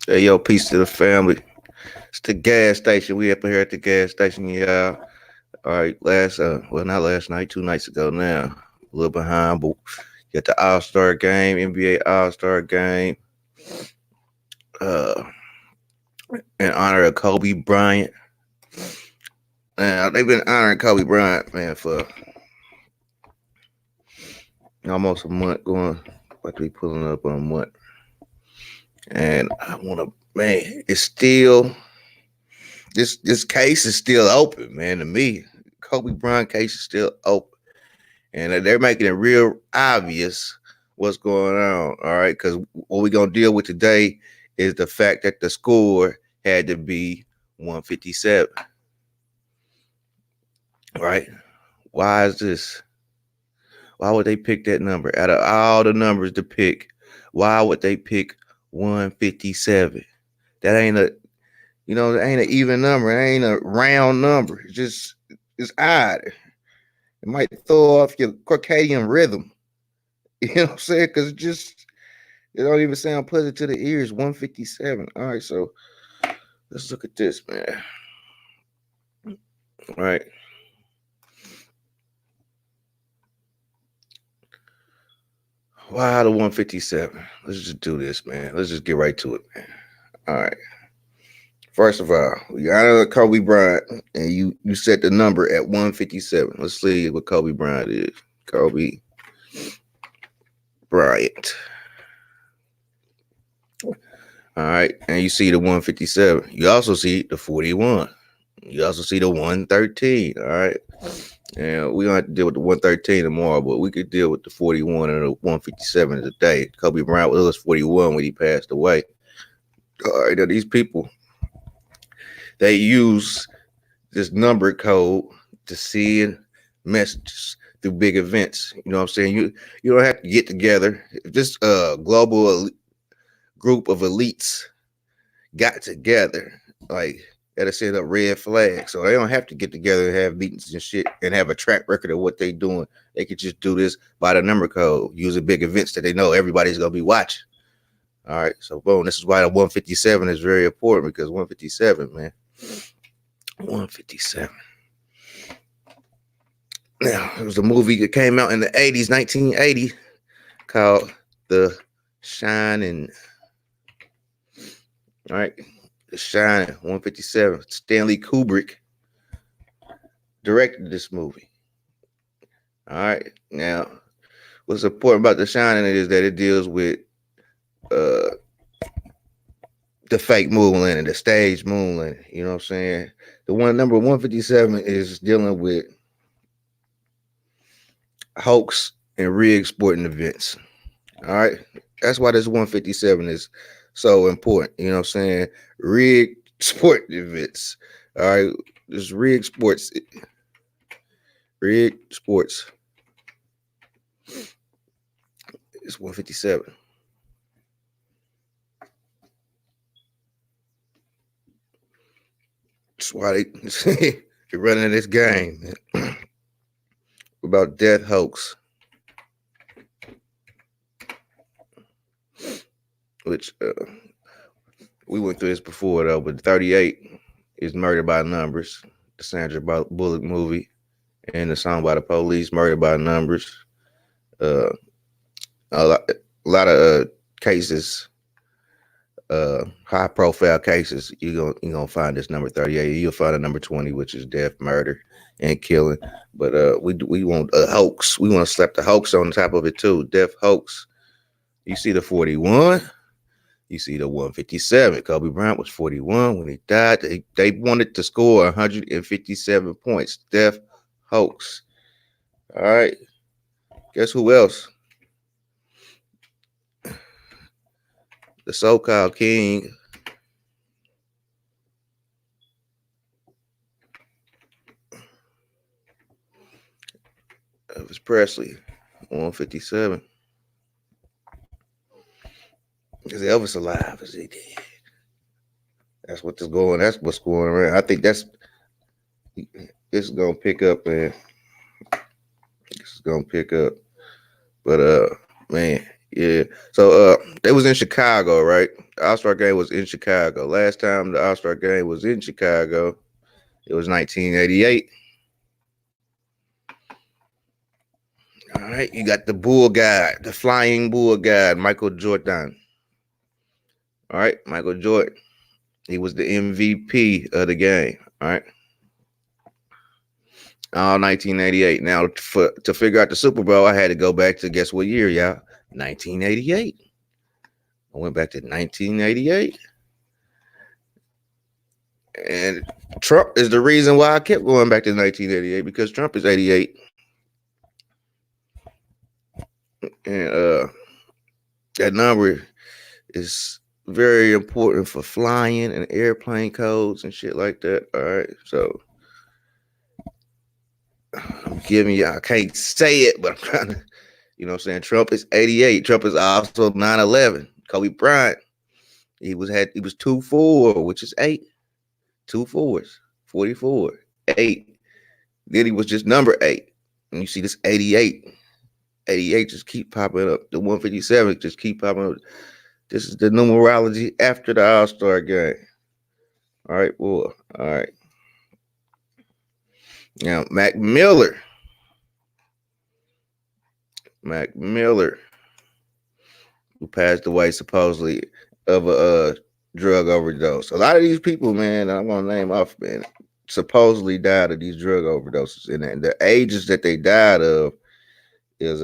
Hey, yo, peace to the family. It's the gas station. We up here at the gas station, y'all. All right, not last night, 2 nights ago now. A little behind, but got the All Star game, NBA All Star game, uh, in honor of Kobe Bryant. They've been honoring Kobe Bryant, man, for almost a month, going about to be pulling up on a month. And I want to, man, it's still this case is still open, man. To me, Kobe Bryant case is still open, and they're making it real obvious what's going on. All right, because what we're gonna deal with today is the fact that the score had to be 157. Right? Why is this? Why would they pick that number out of all the numbers to pick? Why would they pick 157? That ain't a that ain't an even number. It ain't a round number. It's odd. It might throw off your circadian rhythm. You know what I'm saying? Because it don't even sound pleasant to the ears. 157. All right, so let's look at this, man. All right. Why the 157? Let's just do this, man. Let's just get right to it, man. All right. First of all, you honor Kobe Bryant, and you set the number at 157. Let's see what Kobe Bryant is. Kobe Bryant. All right, and you see the 157. You also see the 41. You also see the 113. All right, and we don't have to deal with the 113 tomorrow, but we could deal with the 41 and the 157 today. Kobe Bryant was 41 when he passed away. All right, now these people, they use this number code to send messages through big events. You know what I'm saying? You don't have to get together. If this global group of elites got together, like that'll set up red flags. So they don't have to get together and have meetings and shit and have a track record of what they doing. They could just do this by the number code, using big events that they know everybody's gonna be watching. All right, so boom, this is why the 157 is very important, because 157, man. 157. Now, it was a movie that came out in the 80s, 1980, called The Shining. All right, The Shining, 157. Stanley Kubrick directed this movie. All right, now, what's important about The Shining is that it deals with the fake moon landing, the stage moon landing. You know what I'm saying? The one number 157 is dealing with hoax and rigged sporting events. All right. That's why this 157 is so important. You know what I'm saying? Rigged sporting events. All right. This rigged sports. Rigged sports. It's 157. That's why they're running this game, man. About death hoax, which we went through this before though. But 38 is Murder by Numbers, the Sandra Bullock movie, and the Song by the Police, Murder by Numbers. Uh, a lot of cases, high profile cases. You gonna find this number 38. You'll find a number 20, which is death, murder, and killing. But we want a hoax. We want to slap the hoax on top of it too. Death hoax. You see the 41. You see the 157. Kobe Bryant was 41 when he died. They wanted to score 157 points. Death hoax. All right. Guess who else? The so-called king Elvis Presley, 157. Is Elvis alive? Is he dead? That's what's going around. I think this is gonna pick up, man. This is gonna pick up. But man, Yeah. So they was in Chicago, right? The All-Star game was in Chicago. Last time the All-Star game was in Chicago, it was 1988. All right, you got the bull guy, the flying bull guy, Michael Jordan. All right, Michael Jordan. He was the MVP of the game. All right. All 1988. Now, to figure out the Super Bowl, I had to go back to guess what year, y'all? 1988. I went back to 1988. And Trump is the reason why I kept going back to 1988 because Trump is 88. And that number is very important for flying and airplane codes and shit like that. All right. So I'm giving you, I can't say it, but I'm trying to, you know what I'm saying? Trump is 88. Trump is also 9/11. Kobe Bryant. He was 2-4, which is 8. 2 fours, 44, 8. Then he was just number 8. And you see this 88. 88 just keep popping up. The 157 just keep popping up. This is the numerology after the All-Star game. All right, boy. All right. Now, Mac Miller, who passed away supposedly of a drug overdose. A lot of these people, man, I'm gonna name off, man, supposedly died of these drug overdoses, and the ages that they died of is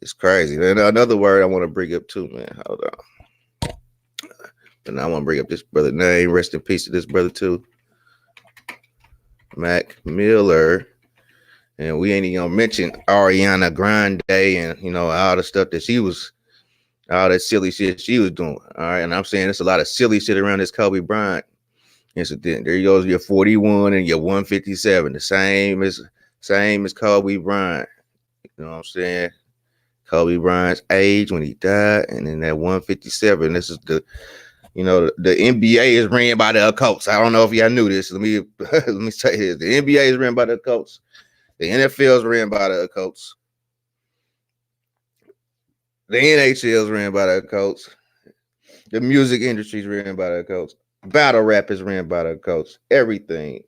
it's crazy. And another word I want to bring up too, man. Hold on. And I want to bring up this brother name. Rest in peace to this brother too. Mac Miller. And we ain't even gonna mention Ariana Grande and all the stuff that she was, all that silly shit she was doing. All right. And I'm saying there's a lot of silly shit around this Kobe Bryant incident. There goes your 41 and your 157. The same as Kobe Bryant. You know what I'm saying? Kobe Bryant's age when he died, and then that 157. This is the NBA is ran by the occults. I don't know if y'all knew this. Let me say this: the NBA is ran by the occults. The NFL is ran by the occults. The NHL is ran by the occults. The music industry is ran by the occults. Battle rap is ran by the occults. Anything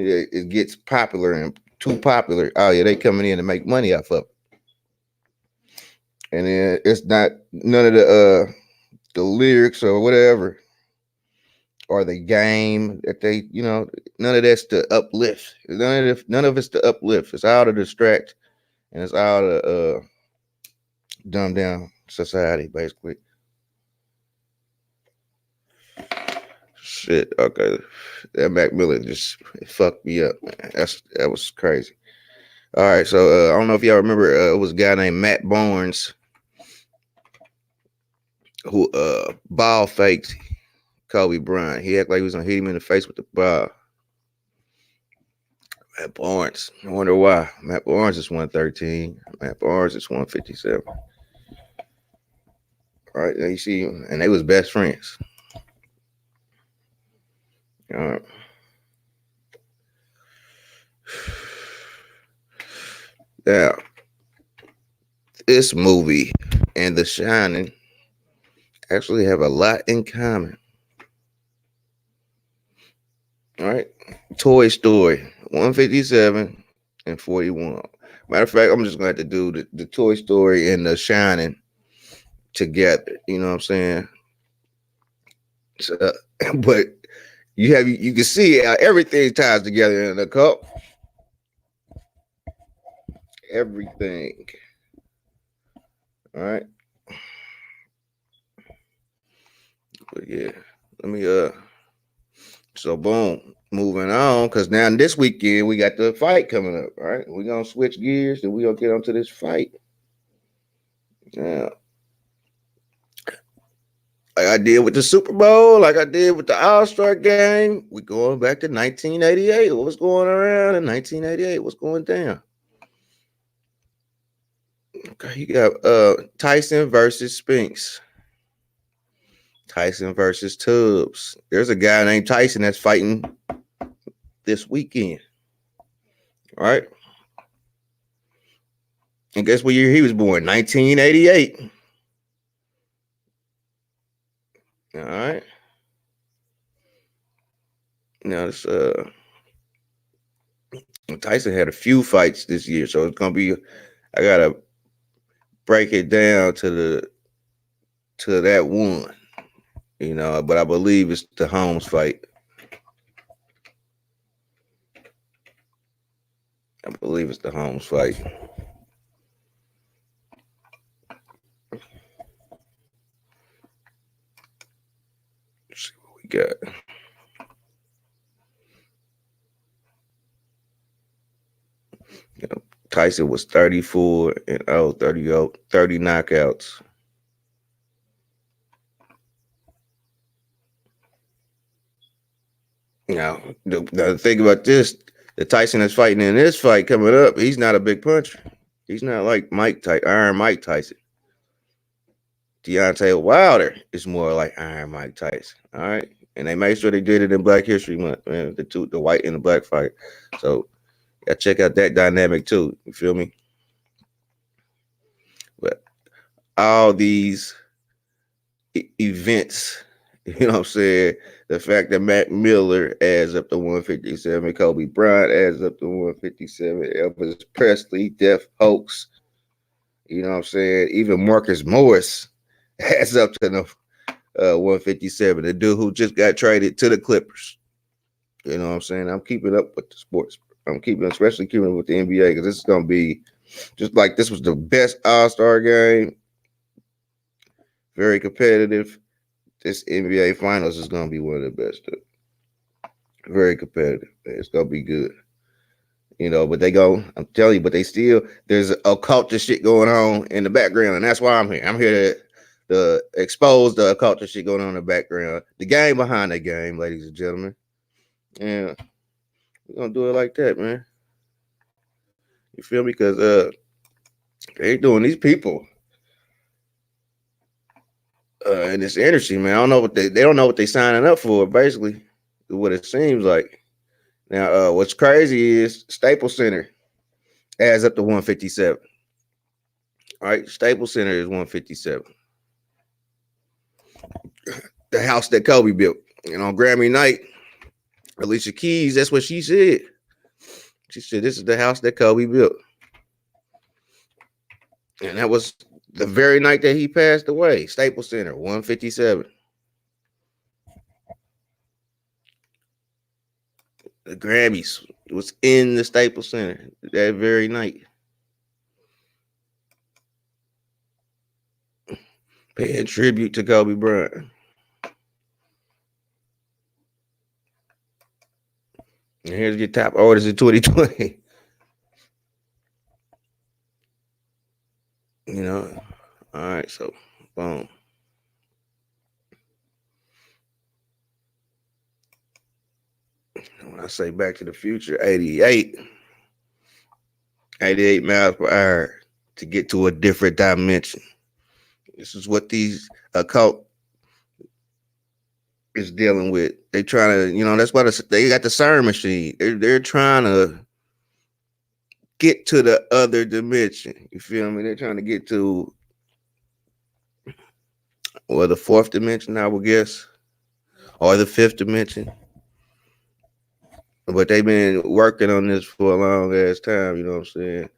that it gets popular and too popular, oh yeah, they coming in to make money off of it. And then it's not none of the lyrics or whatever, or the game that they, none of that's to uplift. None of it's to uplift. It's all to distract, and it's all to dumb down society, basically. Shit. Okay, that Mac Miller just fucked me up, man. That was crazy. All right, so I don't know if y'all remember, it was a guy named Matt Barnes who ball faked Kobe Bryant. He acted like he was gonna hit him in the face with the ball. Matt Barnes. I wonder why. Matt Barnes is 113. Matt Barnes is 157. All right, now you see, and they was best friends. All right. Now, this movie and The Shining actually have a lot in common. All right. Toy Story 157 and 41. Matter of fact, I'm just going to have to do the Toy Story and The Shining together. You know what I'm saying? So, but you can see how everything ties together in the cup. Everything. All right. But yeah, let me so boom, moving on, because now this weekend we got the fight coming up. All right, we're gonna switch gears and we're gonna get onto this fight. Now, like I did with the Super Bowl, like I did with the All-Star game, we're going back to 1988. What's going around in 1988? What's going down? Okay, you got Tyson versus Spinks. Tyson versus Tubbs. There's a guy named Tyson that's fighting this weekend. All right. And guess what year he was born? 1988. All right. Now this Tyson had a few fights this year, so it's gonna be. I gotta break it down to that one, But I believe it's the Holmes fight. I believe it's the Holmes fight. Let's see what we got. Tyson was 34 and 30 knockouts. Now, the thing about this, the Tyson that's fighting in this fight coming up, he's not a big puncher. He's not like Iron Mike Tyson. Deontay Wilder is more like Iron Mike Tyson. All right. And they made sure they did it in Black History Month, man. The white and the black fight. So yeah, check out that dynamic too. You feel me? But all these events, you know what I'm saying? The fact that Mac Miller adds up to 157, Kobe Bryant adds up to 157, Elvis Presley, Death Hoax, you know what I'm saying? Even Marcus Morris adds up to the 157, the dude who just got traded to the Clippers. You know what I'm saying? I'm keeping up with the sports. Especially keeping up with the NBA, because this is going to be just like this was the best All-Star game. Very competitive. This NBA Finals is going to be one of the best. Very competitive. It's going to be good. But I'm telling you, but there's occult shit going on in the background, and that's why I'm here. I'm here to expose the occult shit going on in the background. The game behind the game, ladies and gentlemen. Yeah. We're going to do it like that, man. You feel me? Because they doing these people in this industry, man. I don't know what they don't know what they signing up for, basically, what it seems like. Now, what's crazy is Staples Center adds up to 157. All right, Staples Center is 157. The house that Kobe built. On Grammy night, Alicia Keys, that's what she said. She said, this is the house that Kobe built. And that was the very night that he passed away. Staples Center, 157. The Grammys was in the Staples Center that very night. Paying tribute to Kobe Bryant. And here's your top orders in 2020. All right, so boom. When I say Back to the Future, 88 miles per hour to get to a different dimension. This is what these occult is dealing with. They trying to, that's why they got the CERN machine. They're trying to get to the other dimension. You feel me? They're trying to get to the fourth dimension, I would guess, or the fifth dimension. But they've been working on this for a long ass time, you know what I'm saying?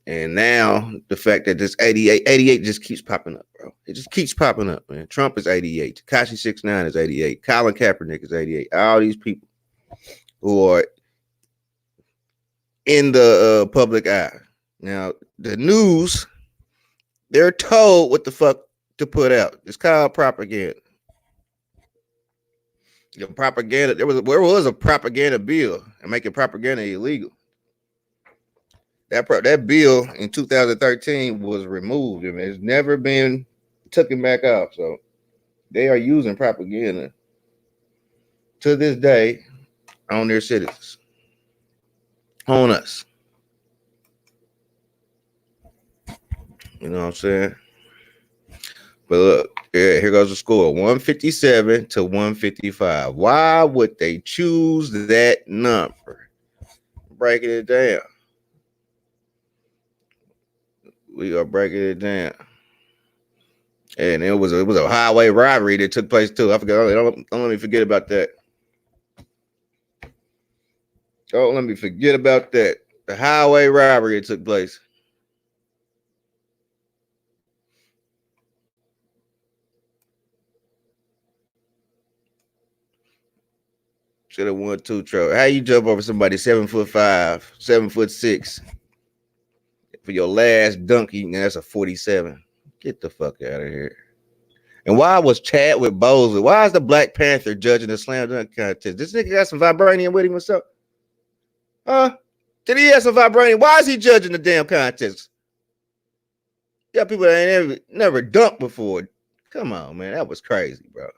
And now the fact that this 88 just keeps popping up, bro. It just keeps popping up, man. Trump is 88. Tekashi 6ix9ine is 88. Colin Kaepernick is 88. All these people who are in the public eye. Now, the news, they're told what the fuck to put out. It's called propaganda. The propaganda, there was a propaganda bill and making propaganda illegal. That bill in 2013 was removed and it's never been taken back off. So they are using propaganda to this day on their citizens, on us. You know what I'm saying? But look, here goes the score, 157 to 155. Why would they choose that number? Breaking it down. We are breaking it down. And it was a highway robbery that took place too. I forgot. Don't let me forget about that. Don't let me forget about that. The highway robbery that took place. Should have won 2 trophies. How you jump over somebody 7'5", 7'6" for your last dunk? And that's a 47. Get the fuck out of here. And why was Chadwick Boseman? Why is the Black Panther judging the slam dunk contest? This nigga got some vibranium with him or something? Huh? Did he have some vibranium? Why is he judging the damn contest? You got people that ain't never dunked before. Come on, man. That was crazy, bro.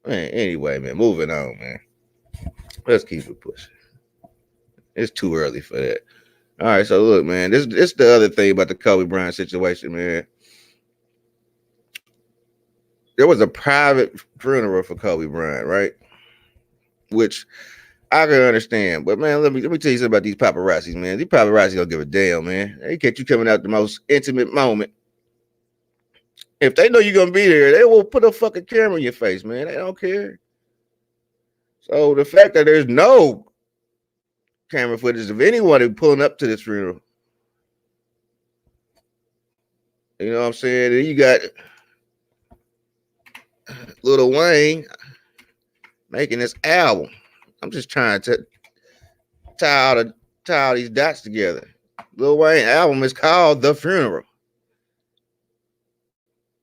Man, anyway, man, moving on, man. Let's keep it pushing. It's too early for that. All right, so look, man, this the other thing about the Kobe Bryant situation, man. There was a private funeral for Kobe Bryant, right? Which I can understand, but man, let me tell you something about these paparazzis, man. These paparazzis don't give a damn, man. They catch you coming out the most intimate moment. If they know you're gonna be there, they will put a fucking camera in your face, man. They don't care. So the fact that there's no camera footage of anyone pulling up to this funeral, you know what I'm saying? Then you got Lil Wayne making this album. I'm just trying to tie all these dots together. Lil Wayne album is called The Funeral.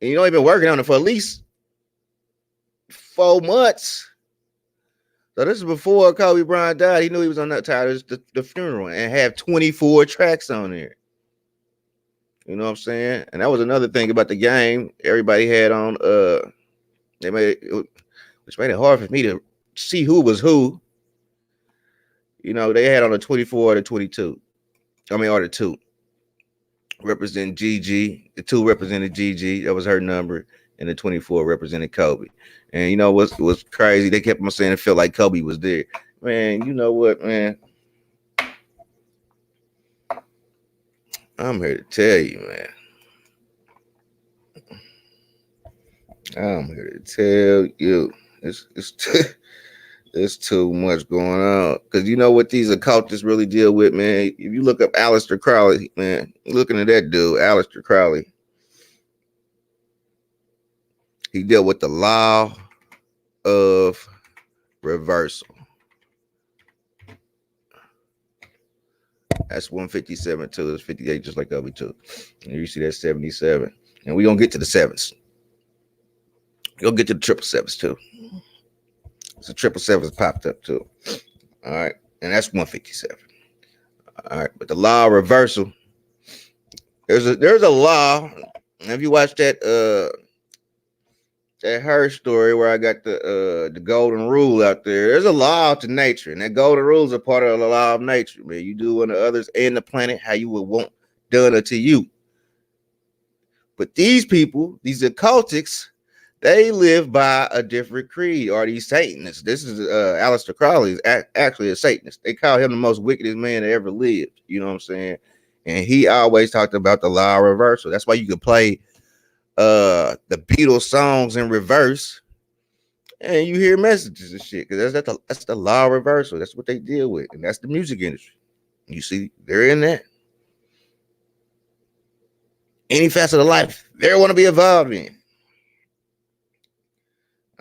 And you know, he's been working on it for at least 4 months. So this is before Kobe Bryant died. He knew he was on that title, the funeral, and have 24 tracks on there. You know what I'm saying? And that was another thing about the game. Everybody had on they made it, which made it hard for me to see who was who. You know, they had on the 24 or the 22. I mean, or the 2. Representing Gigi. The 2 represented Gigi. That was her number. And the 24 represented Kobe. And you know what's crazy? They kept on saying it felt like Kobe was there. Man, you know what, man? I'm here to tell you, man. I'm here to tell you. It's too much going on. Because you know what these occultists really deal with, man? If you look up Aleister Crowley, man, looking at that dude, Aleister Crowley, he dealt with the law of reversal. That's 157 too. It's 58, just like the other 2. And you see that 77. And we're going to get to the 7s. We're going to get to the 777s too. So 777s popped up too. All right. And that's 157. All right. But the law of reversal, there's a law. And if you watch that her story where I got the golden rule out there's a law to nature, and that golden rule is a part of the law of nature, man. You do unto others and the planet how you would want done unto you. But these people, these occultics, they live by a different creed, or these Satanists. This is Aleister Crowley is actually a Satanist. They call him the most wickedest man that ever lived. You know what I'm saying? And he always talked about the law of reversal. That's why you could play the Beatles songs in reverse and you hear messages and shit, because that's the law of reversal. That's what they deal with, and that's the music industry. You see, they're in that. Any facet of life they want to be involved in.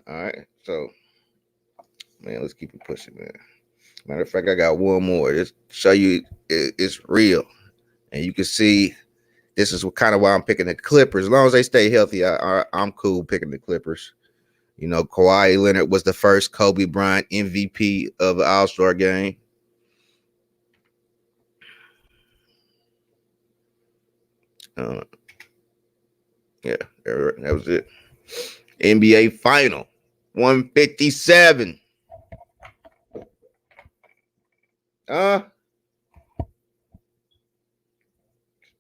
All right, so man, let's keep it pushing, man. Matter of fact, I got one more just to show you it's real, and you can see this is kind of why I'm picking the Clippers. As long as they stay healthy, I'm cool picking the Clippers. You know, Kawahi Leonard was the first Kobe Bryant MVP of the All-Star game. Yeah, that was it. NBA Final 157.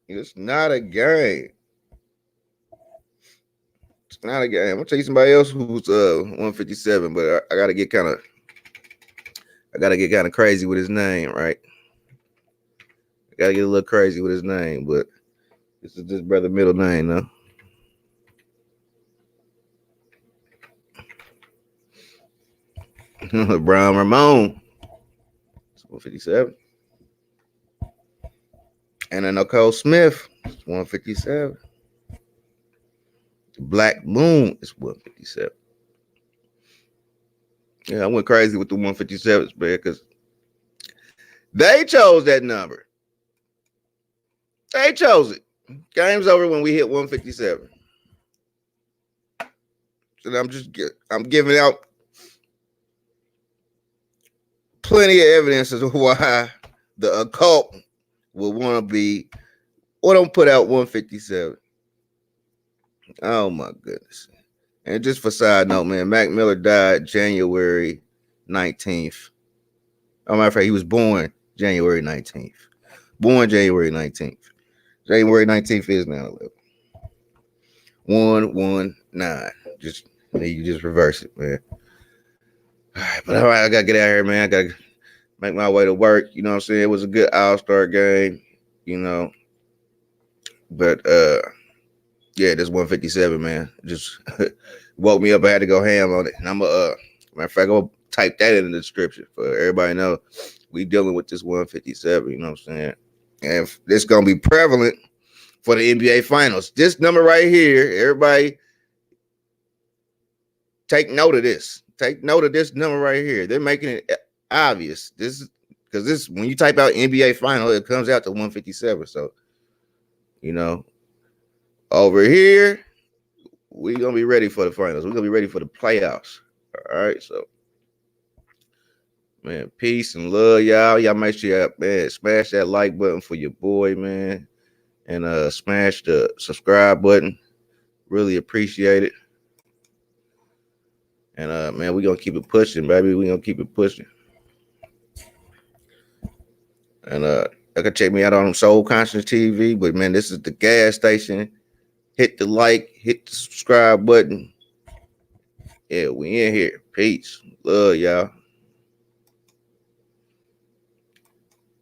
It's not a game. It's not a game. I'm gonna tell you somebody else who's 157, but I gotta get kind of crazy with his name, right? I gotta get a little crazy with his name, but This is this brother middle name, though. Brown Ramon. It's 157. And then Nicole Smith. It's 157. Black Moon is 157. Yeah, I went crazy with the 157s, man, because they chose that number. They chose it. Game's over when we hit 157. So I'm giving out plenty of evidence as to why the occult will want to be, or don't put out 157. Oh my goodness. And just for side note, man, Mac Miller died January 19th. Oh, matter of fact, he was born January 19th. Born January 19th. January 19th is now 119. You just reverse it, man. All right, but all right, I gotta get out of here, man. I gotta make my way to work. You know what I'm saying? It was a good all-star game, you know. But yeah, this 157, man. Just woke me up. I had to go ham on it. And I'm matter of fact, I'll type that in the description for everybody to know we dealing with this 157, you know what I'm saying? And this gonna be prevalent for the NBA finals. This number right here, everybody take note of this. Take note of this number right here. They're making it obvious. This because this when you type out NBA final, it comes out to 157. So, you know, over here, we're gonna be ready for the finals. We're gonna be ready for the playoffs. All right, so man, peace and love, y'all. Y'all make sure y'all, man, smash that like button for your boy, man, and smash the subscribe button. Really appreciate it. And man, we're gonna keep it pushing, baby. We're gonna keep it pushing. And you can check me out on Soul Conscious TV. But man, this is the gas station. Hit the like, hit the subscribe button. Yeah, we in here. Peace. Love y'all.